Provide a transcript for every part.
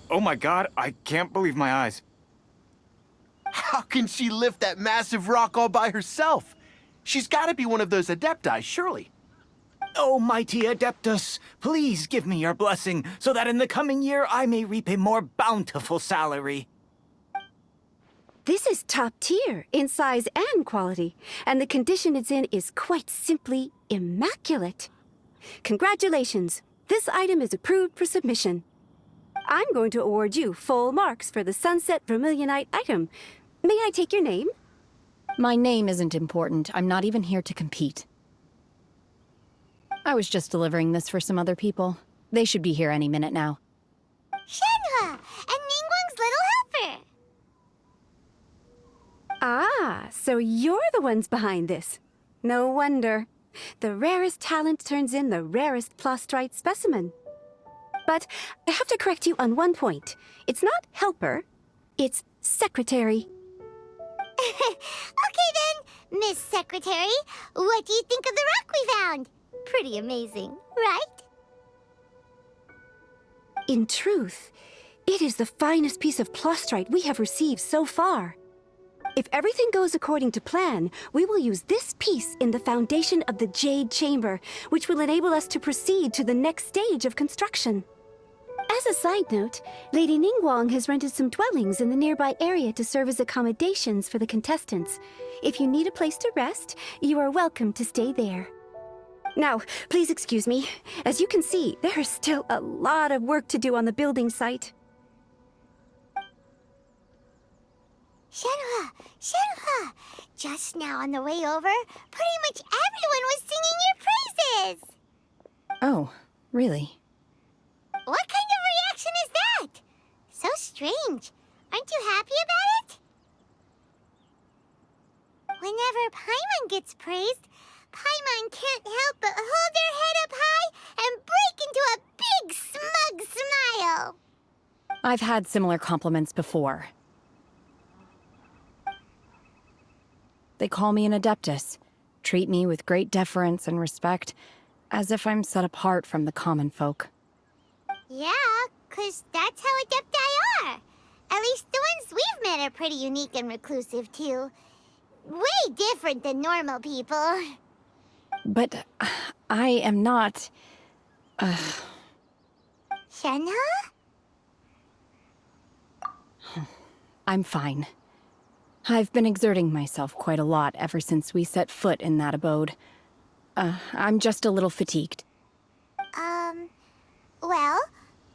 Oh my god, I can't believe my eyes. How can she lift that massive rock all by herself? She's gotta be one of those adepti, surely. Oh, mighty adeptus, please give me your blessing so that in the coming year I may reap a more bountiful salary. This is top tier in size and quality, and the condition it's in is quite simply immaculate. Congratulations, this item is approved for submission. I'm going to award you full marks for the Sunset Vermillionite item. May I take your name? My name isn't important. I'm not even here to compete. I was just delivering this for some other people. They should be here any minute now. Shenhe, and Ningguang's little helper. Ah, so you're the ones behind this. No wonder. The rarest talent turns in the rarest plastrite specimen. But I have to correct you on one point. It's not helper, it's secretary. Okay then, Miss Secretary, what do you think of the rock we found? Pretty amazing, right? In truth, it is the finest piece of plastrite we have received so far. If everything goes according to plan, we will use this piece in the foundation of the Jade Chamber, which will enable us to proceed to the next stage of construction. As a side note, Lady Ningguang has rented some dwellings in the nearby area to serve as accommodations for the contestants. If you need a place to rest, you are welcome to stay there. Now, please excuse me. As you can see, there is still a lot of work to do on the building site. Shenhe, Shenhe, just now on the way over, pretty much everyone was singing your praises. Oh, really? What kind of reaction is that? So strange. Aren't you happy about it? Whenever Paimon gets praised, Paimon can't help but hold their head up high and break into a big smug smile. I've had similar compliments before. They call me an adeptus, treat me with great deference and respect, as if I'm set apart from the common folk. Yeah, 'cause that's how adepti are. At least the ones we've met are pretty unique and reclusive, too. Way different than normal people. But I am not... Shenhe? I'm fine. I've been exerting myself quite a lot ever since we set foot in that abode. I'm just a little fatigued. Well,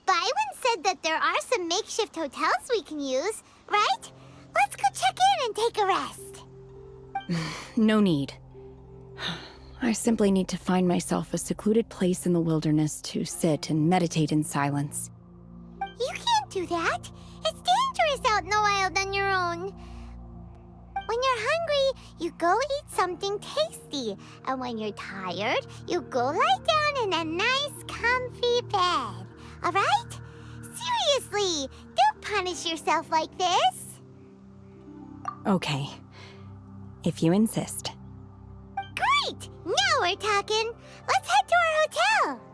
Baiwen said that there are some makeshift hotels we can use, right? Let's go check in and take a rest. No need. I simply need to find myself a secluded place in the wilderness to sit and meditate in silence. You can't do that. It's dangerous out in the wild on your own. When you're hungry, you go eat something tasty. And when you're tired, you go lie down in a nice, comfy bed. All right? Seriously, don't punish yourself like this. Okay. If you insist. Great! Now we're talking. Let's head to our hotel.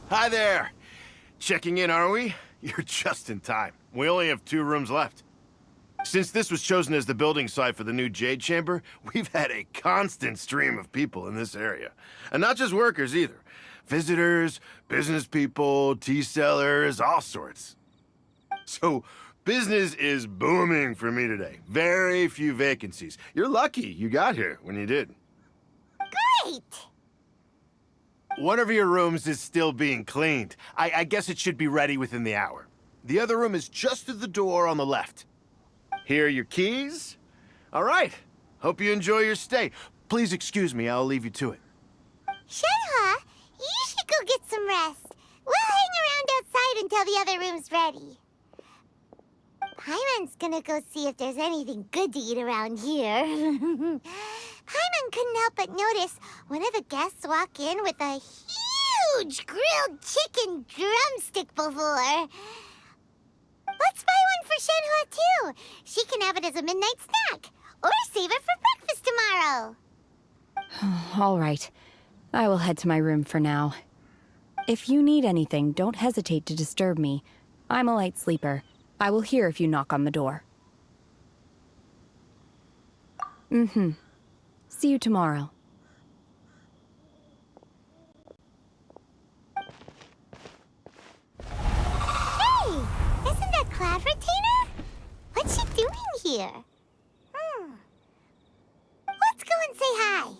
Hi there. Checking in, are we? You're just in time. We only have 2 rooms left. Since this was chosen as the building site for the new Jade Chamber, we've had a constant stream of people in this area. And not just workers either. Visitors, business people, tea sellers, all sorts. So, Business is booming for me today. Very few vacancies. You're lucky you got here when you did. Great! One of your rooms is still being cleaned. I guess it should be ready within the hour. The other room is just through the door on the left. Here are your keys. All right. Hope you enjoy your stay. Please excuse me, I'll leave you to it. Shenhe, you should go get some rest. We'll hang around outside until the other room's ready. Paimon's gonna go see if there's anything good to eat around here. Paimon couldn't help but notice one of the guests walk in with a huge grilled chicken drumstick before. Let's buy one for Shenhe, too. She can have it as a midnight snack. Or save it for breakfast tomorrow. All right. I will head to my room for now. If you need anything, don't hesitate to disturb me. I'm a light sleeper. I will hear if you knock on the door. See you tomorrow. Hey! Isn't that Cloud Retainer? What's she doing here? Let's go and say hi.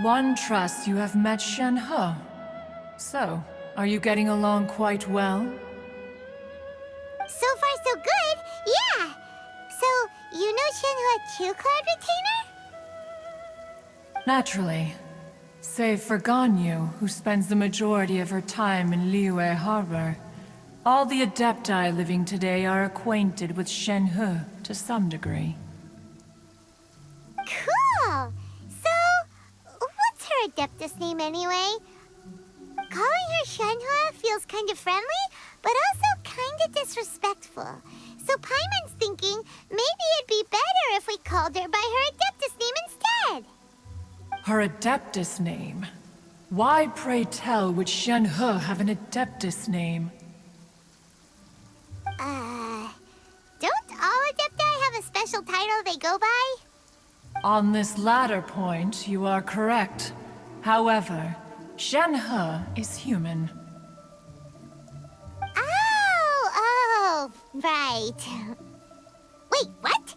One trusts you have met Shenhe. So, are you getting along quite well? So far, so good. Yeah. So, you know Shenhe too, Cloud Retainer? Naturally. Save for Ganyu, who spends the majority of her time in Liyue Harbor. All the Adepti living today are acquainted with Shenhe to some degree. Cool. So, what's her adeptus name anyway? Calling her Shenhe feels kind of friendly, but also kind of disrespectful. So Paimon's thinking maybe it'd be better if we called her by her adeptus name instead. Her Adeptus name? Why, pray tell, would Shenhe have an Adeptus name? Don't all adepti have a special title they go by? On this latter point, you are correct. However, Shenhe is human. Oh, right. Wait, what?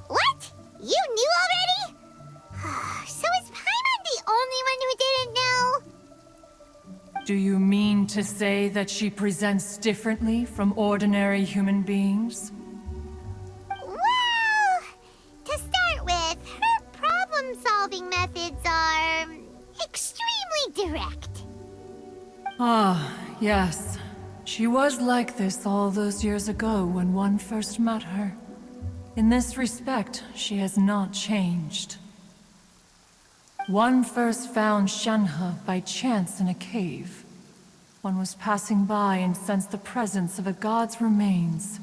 What? You knew already? So is Paimon the only one who didn't know? Do you mean to say that she presents differently from ordinary human beings? Well, to start with, her problem-solving methods are extremely direct. Ah, yes. She was like this all those years ago when one first met her. In this respect, she has not changed. One first found Shenhe by chance in a cave. One was passing by and sensed the presence of a god's remains.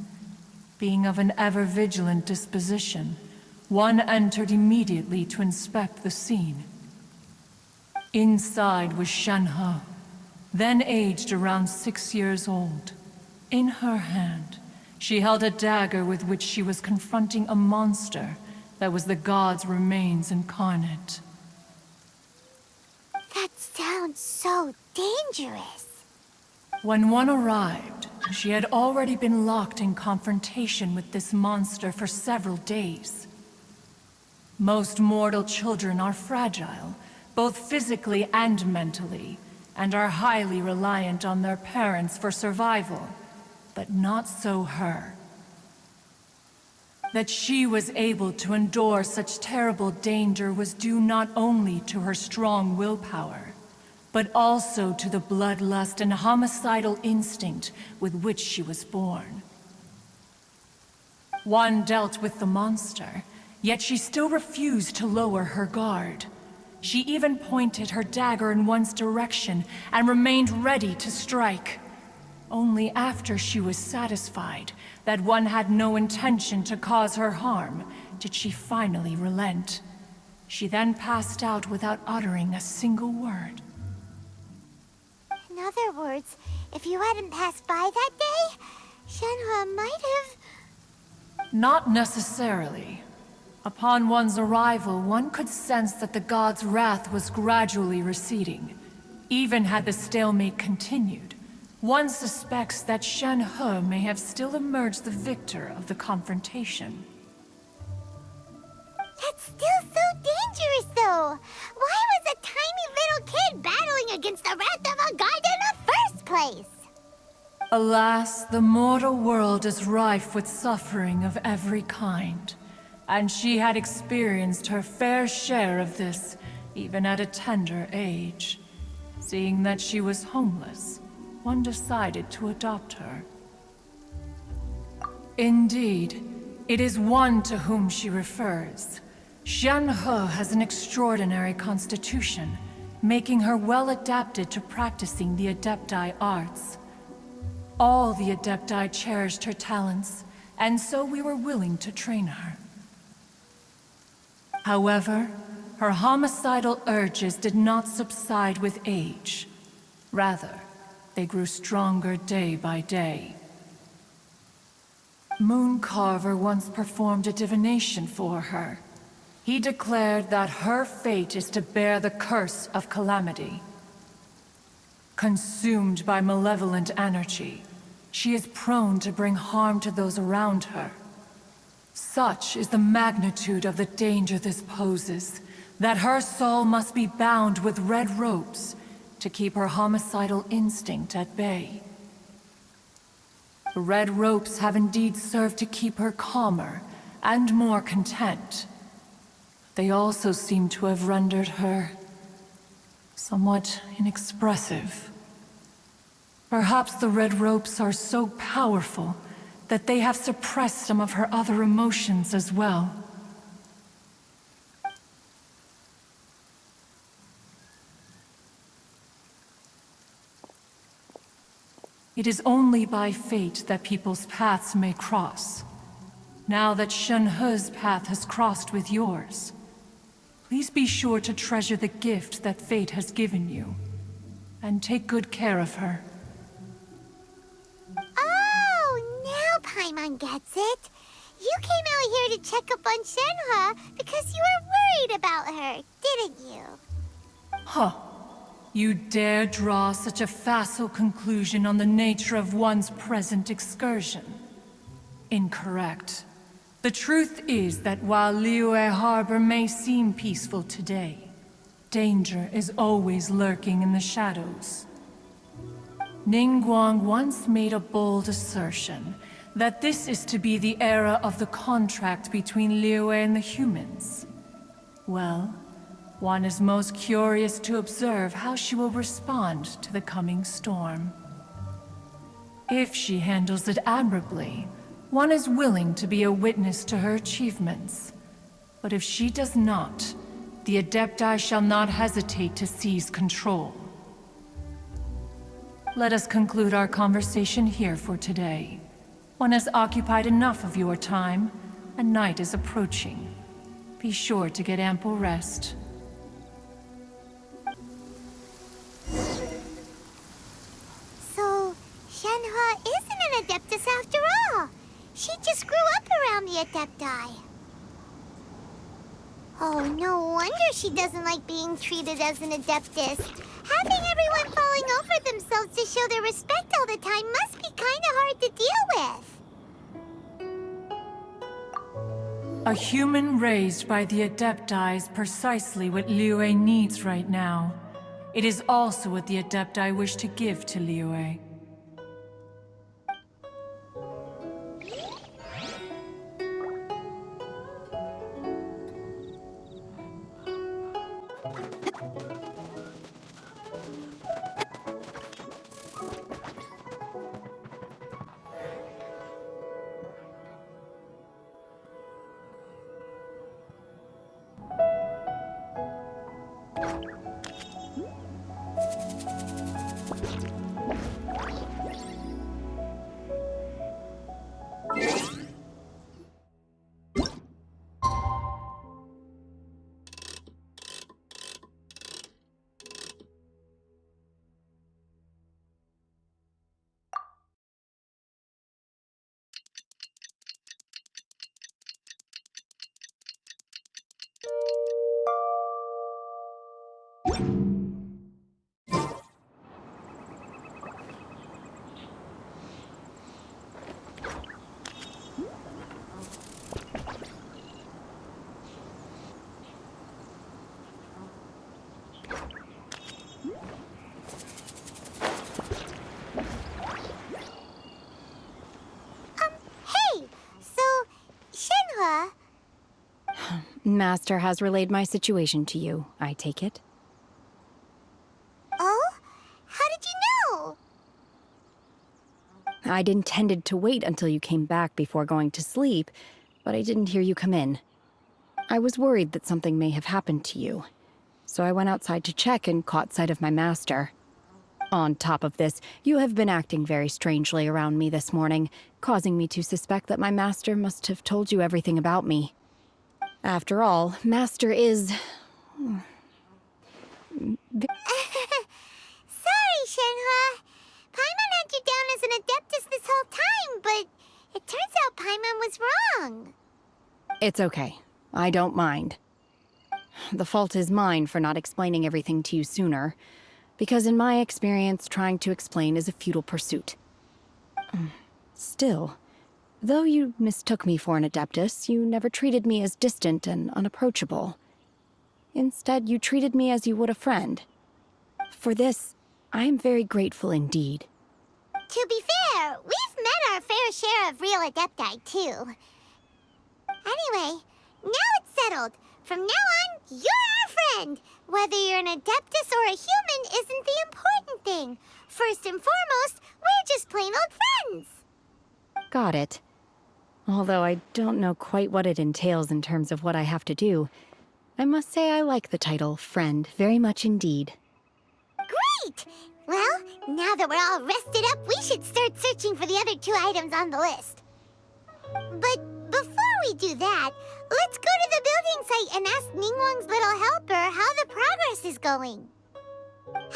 Being of an ever-vigilant disposition, one entered immediately to inspect the scene. Inside was Shenhe, then aged around 6 years old. In her hand, she held a dagger with which she was confronting a monster that was the god's remains incarnate. That sounds so dangerous. When one arrived, she had already been locked in confrontation with this monster for several days. Most mortal children are fragile, both physically and mentally, and are highly reliant on their parents for survival. But not so her. That she was able to endure such terrible danger was due not only to her strong willpower, but also to the bloodlust and homicidal instinct with which she was born. One dealt with the monster, yet she still refused to lower her guard. She even pointed her dagger in one's direction and remained ready to strike. Only after she was satisfied that one had no intention to cause her harm did she finally relent. She then passed out without uttering a single word. In other words, if you hadn't passed by that day, Shenhe might have... Not necessarily. Upon one's arrival, one could sense that the god's wrath was gradually receding. Even had the stalemate continued, one suspects that Shenhe may have still emerged the victor of the confrontation. That's still so dangerous, though! Why was a tiny little kid battling against the wrath of a god in the first place? Alas, the mortal world is rife with suffering of every kind. And she had experienced her fair share of this, even at a tender age. Seeing that she was homeless, one decided to adopt her. Indeed, it is one to whom she refers. Shenhe has an extraordinary constitution, making her well adapted to practicing the Adepti arts. All the Adepti cherished her talents, and so we were willing to train her. However, her homicidal urges did not subside with age. Rather, they grew stronger day by day. Mooncarver once performed a divination for her. He declared that her fate is to bear the curse of calamity. Consumed by malevolent energy, she is prone to bring harm to those around her. Such is the magnitude of the danger this poses, that her soul must be bound with red ropes to keep her homicidal instinct at bay. The red ropes have indeed served to keep her calmer and more content. They also seem to have rendered her somewhat inexpressive. Perhaps the red ropes are so powerful that they have suppressed some of her other emotions as well. It is only by fate that people's paths may cross. Now that Shenhe's path has crossed with yours, please be sure to treasure the gift that fate has given you, and take good care of her. Oh, now Paimon gets it. You came out here to check up on Shenhe because you were worried about her, didn't you? Huh. You dare draw such a facile conclusion on the nature of one's present excursion? Incorrect. The truth is that while Liyue Harbor may seem peaceful today, danger is always lurking in the shadows. Ningguang once made a bold assertion that this is to be the era of the contract between Liyue and the humans. Well, one is most curious to observe how she will respond to the coming storm. If she handles it admirably, one is willing to be a witness to her achievements. But if she does not, the Adepti shall not hesitate to seize control. Let us conclude our conversation here for today. One has occupied enough of your time, and night is approaching. Be sure to get ample rest. So, Shenhe isn't an adeptus after all. She just grew up around the Adepti. Oh, no wonder she doesn't like being treated as an adeptus. Having everyone falling over themselves to show their respect all the time must be kind of hard to deal with. A human raised by the Adepti is precisely what Liyue needs right now. It is also what the Adepti wish to give to Liyue. Master has relayed my situation to you, I take it. Oh? How did you know? I'd intended to wait until you came back before going to sleep, but I didn't hear you come in. I was worried that something may have happened to you, so I went outside to check and caught sight of my master. On top of this, you have been acting very strangely around me this morning, causing me to suspect that my master must have told you everything about me. After all, Master is... Sorry, Shenhe. Paimon had you down as an adeptus this whole time, but it turns out Paimon was wrong. It's okay. I don't mind. The fault is mine for not explaining everything to you sooner, because in my experience, trying to explain is a futile pursuit. Still, though you mistook me for an adeptus, you never treated me as distant and unapproachable. Instead, you treated me as you would a friend. For this, I am very grateful indeed. To be fair, we've met our fair share of real adepti, too. Anyway, now it's settled. From now on, you're our friend. Whether you're an adeptus or a human isn't the important thing. First and foremost, we're just plain old friends. Got it. Although I don't know quite what it entails in terms of what I have to do, I must say I like the title, Friend, very much indeed. Great! Well, now that we're all rested up, we should start searching for the other 2 items on the list. But before we do that, let's go to the building site and ask Ningguang's little helper how the progress is going.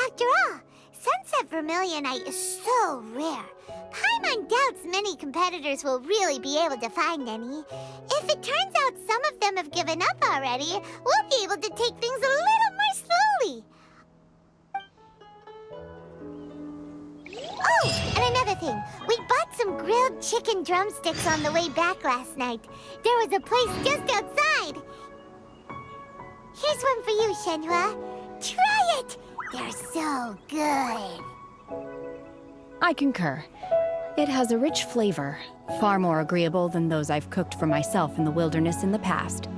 After all, Sunset Vermillionite is so rare. Paimon doubts many competitors will really be able to find any. If it turns out some of them have given up already, we'll be able to take things a little more slowly. Oh, and another thing. We bought some grilled chicken drumsticks on the way back last night. There was a place just outside. Here's one for you, Shenhe. Try it! They're so good. I concur. It has a rich flavor, far more agreeable than those I've cooked for myself in the wilderness in the past.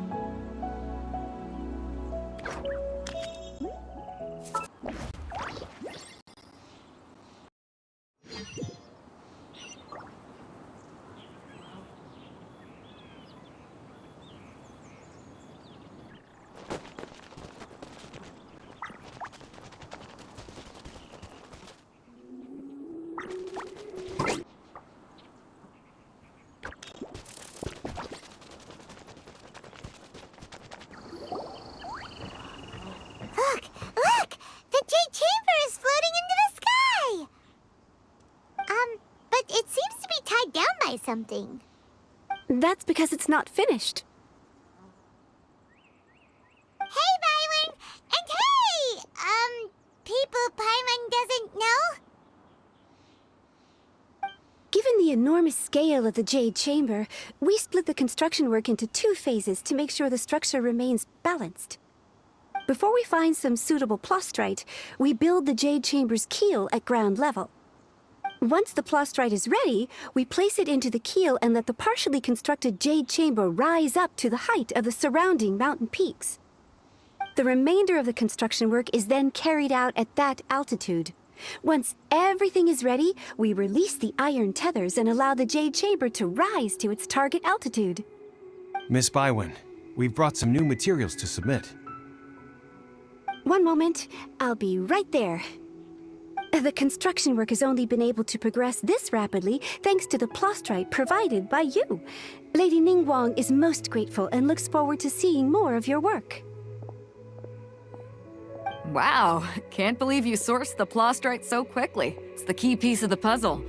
Look! The Jade Chamber is floating into the sky! But it seems to be tied down by something. That's because it's not finished. Hey, Baiwen! And hey! People Paimon doesn't know? Given the enormous scale of the Jade Chamber, we split the construction work into 2 phases to make sure the structure remains balanced. Before we find some suitable plastrite, we build the Jade Chamber's keel at ground level. Once the plastrite is ready, we place it into the keel and let the partially constructed Jade Chamber rise up to the height of the surrounding mountain peaks. The remainder of the construction work is then carried out at that altitude. Once everything is ready, we release the iron tethers and allow the Jade Chamber to rise to its target altitude. Miss Baiwen, we've brought some new materials to submit. One moment, I'll be right there. The construction work has only been able to progress this rapidly thanks to the plastrite provided by you. Lady Ningguang is most grateful and looks forward to seeing more of your work. Wow, can't believe you sourced the plastrite so quickly. It's the key piece of the puzzle.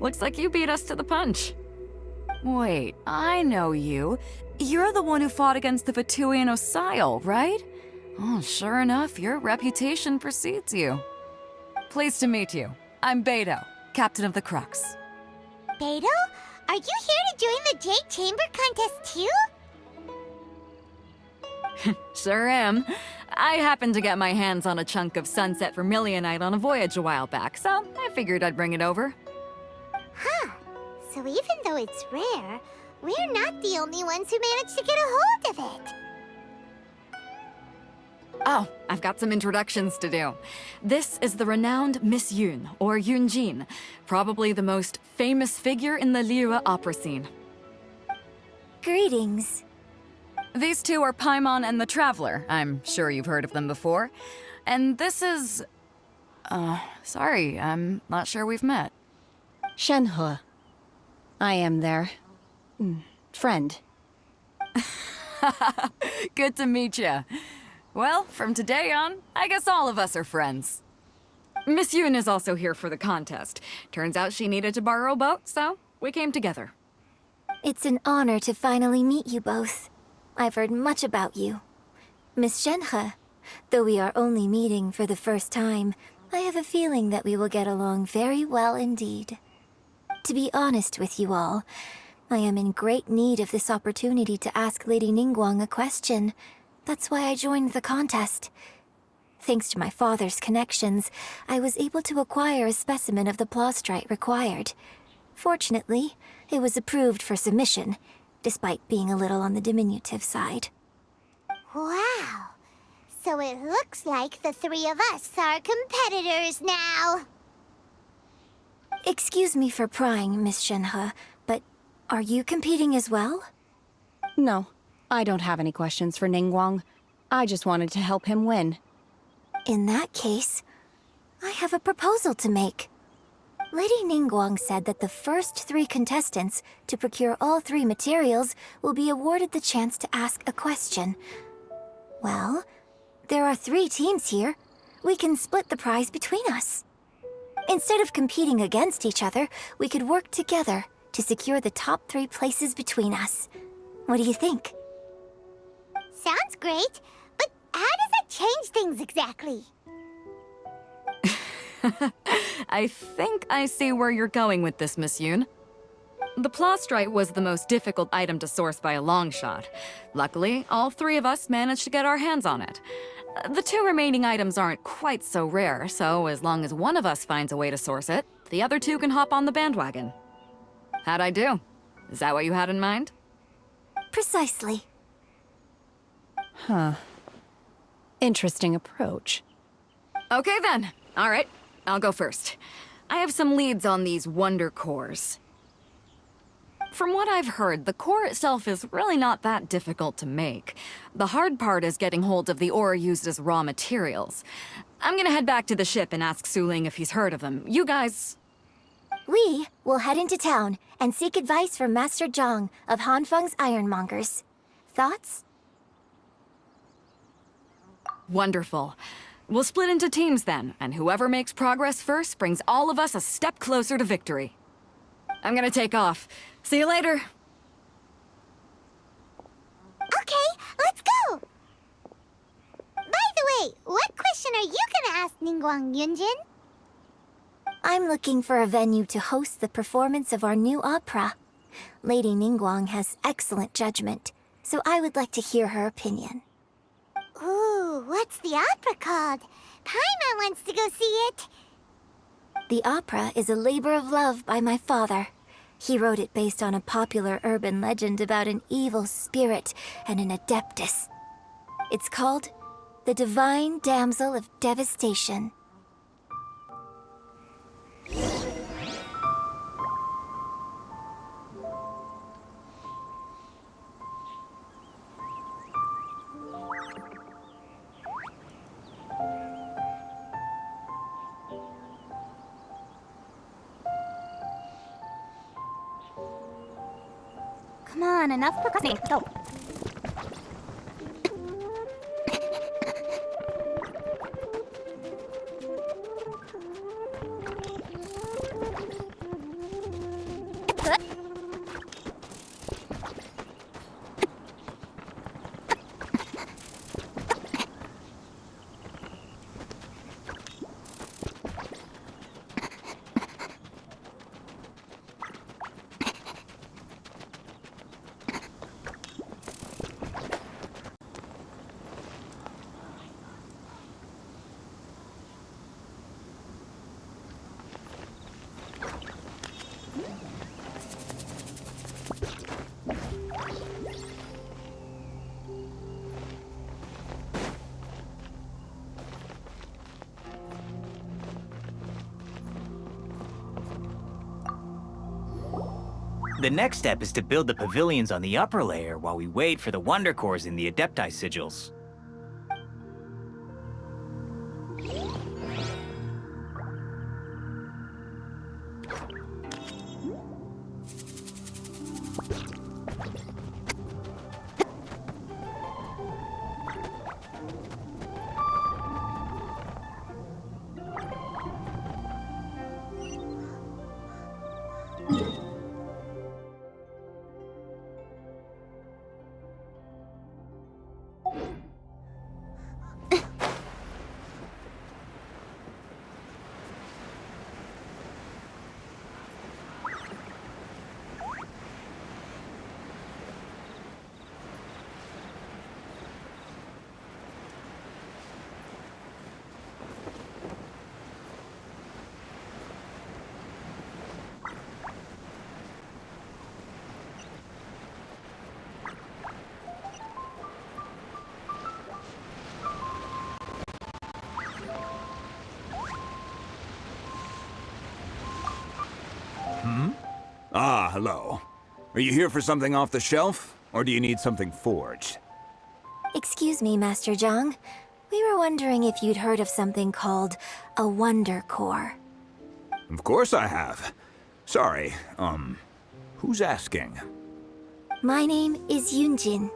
Looks like you beat us to the punch. Wait, I know you. You're the one who fought against the Vatuian Osile, right? Oh, sure enough, your reputation precedes you. Pleased to meet you. I'm Beidou, captain of the Crux. Beidou? Are you here to join the Jade Chamber contest too? Sure am. I happened to get my hands on a chunk of Sunset Vermillionite on a voyage a while back, so I figured I'd bring it over. Huh. So even though it's rare, we're not the only ones who managed to get a hold of it. Oh, I've got some introductions to do. This is the renowned Miss Yoon, or Yoonjin, probably the most famous figure in the Liyue opera scene. Greetings. These two are Paimon and the Traveler. I'm sure you've heard of them before. And this is... sorry, I'm not sure we've met. Shenhe. I am their... friend. Good to meet you. Well, from today on, I guess all of us are friends. Miss Yoon is also here for the contest. Turns out she needed to borrow a boat, so we came together. It's an honor to finally meet you both. I've heard much about you. Miss Shenhe, though we are only meeting for the first time, I have a feeling that we will get along very well indeed. To be honest with you all, I am in great need of this opportunity to ask Lady Ningguang a question. That's why I joined the contest. Thanks to my father's connections, I was able to acquire a specimen of the plastrite required. Fortunately, it was approved for submission, despite being a little on the diminutive side. Wow. So it looks like the three of us are competitors now. Excuse me for prying, Miss Shenhe, but are you competing as well? No, I don't have any questions for Ningguang. I just wanted to help him win. In that case, I have a proposal to make. Lady Ningguang said that the first 3 contestants to procure all 3 materials will be awarded the chance to ask a question. Well, there are 3 teams here. We can split the prize between us. Instead of competing against each other, we could work together to secure the top 3 places between us. What do you think? Sounds great, but how does that change things exactly? I think I see where you're going with this, Miss Yoon. The plastrite was the most difficult item to source by a long shot. Luckily, all 3 of us managed to get our hands on it. The 2 remaining items aren't quite so rare, so as long as one of us finds a way to source it, the other 2 can hop on the bandwagon. How'd I do? Is that what you had in mind? Precisely. Huh. Interesting approach. Okay then. All right, I'll go first. I have some leads on these wonder cores. From what I've heard, the core itself is really not that difficult to make. The hard part is getting hold of the ore used as raw materials. I'm gonna head back to the ship and ask Suling if he's heard of them. You guys... We will head into town and seek advice from Master Zhang of Hanfeng's Ironmongers. Thoughts? Wonderful. We'll split into teams then, and whoever makes progress first brings all of us a step closer to victory. I'm gonna take off. See you later. Okay, let's go! By the way, what question are you gonna ask Ningguang Yunjin? I'm looking for a venue to host the performance of our new opera. Lady Ningguang has excellent judgment, so I would like to hear her opinion. Ooh, what's the opera called? Paimon wants to go see it. The opera is a labor of love by my father. He wrote it based on a popular urban legend about an evil spirit and an adeptus. It's called The Divine Damsel of Devastation. Come on, enough procrastinating. Go. The next step is to build the pavilions on the upper layer while we wait for the wonder cores in the adepti sigils. Ah, hello. Are you here for something off the shelf, or do you need something forged? Excuse me, Master Zhang. We were wondering if you'd heard of something called a Wonder Core. Of course I have. Sorry, who's asking? My name is Yunjin.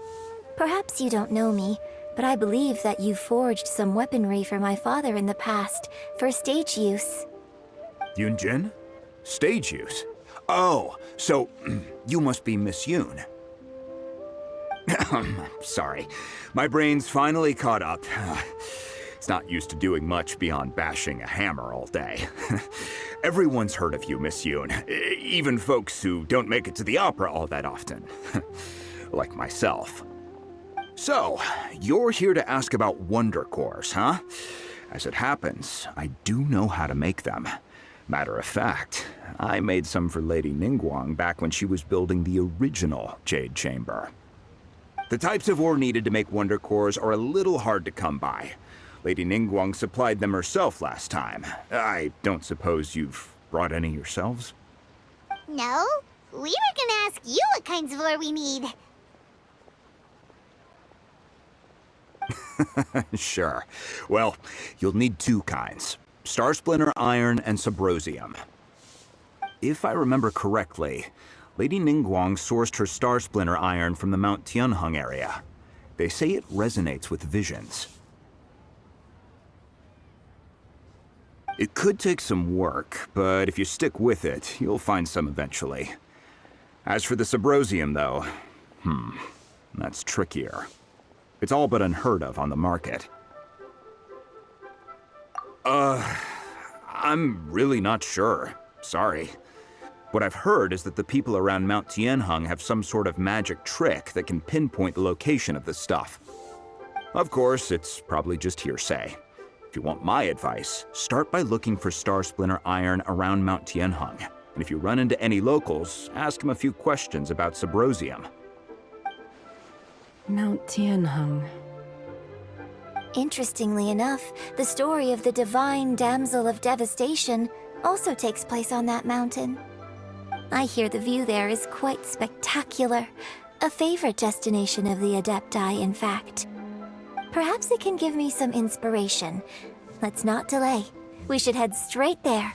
Perhaps you don't know me, but I believe that you forged some weaponry for my father in the past, for stage use. Yunjin? Stage use? Oh, so you must be Miss Yoon. Sorry, my brain's finally caught up. It's not used to doing much beyond bashing a hammer all day. Everyone's heard of you, Miss Yoon. Even folks who don't make it to the opera all that often. Like myself. So, you're here to ask about Wonder Cores, huh? As it happens, I do know how to make them. Matter of fact, I made some for Lady Ningguang back when she was building the original Jade Chamber. The types of ore needed to make Wonder Cores are a little hard to come by. Lady Ningguang supplied them herself last time. I don't suppose you've brought any yourselves? No, we were gonna ask you what kinds of ore we need. Sure. Well, you'll need two kinds. Star Splinter Iron and Subrosium. If I remember correctly, Lady Ningguang sourced her Star Splinter Iron from the Mount Tianheng area. They say it resonates with visions. It could take some work, but if you stick with it, you'll find some eventually. As for the Subrosium, though, that's trickier. It's all but unheard of on the market. I'm really not sure. Sorry. What I've heard is that the people around Mount Tianheng have some sort of magic trick that can pinpoint the location of the stuff. Of course, it's probably just hearsay. If you want my advice, start by looking for Star Splinter Iron around Mount Tianheng. And if you run into any locals, ask them a few questions about Subrosium. Mount Tianheng. Interestingly enough, the story of the divine damsel of devastation also takes place on that mountain. I hear the view there is quite spectacular. A favorite destination of the Adepti, in fact. Perhaps it can give me some inspiration. Let's not delay. We should head straight there.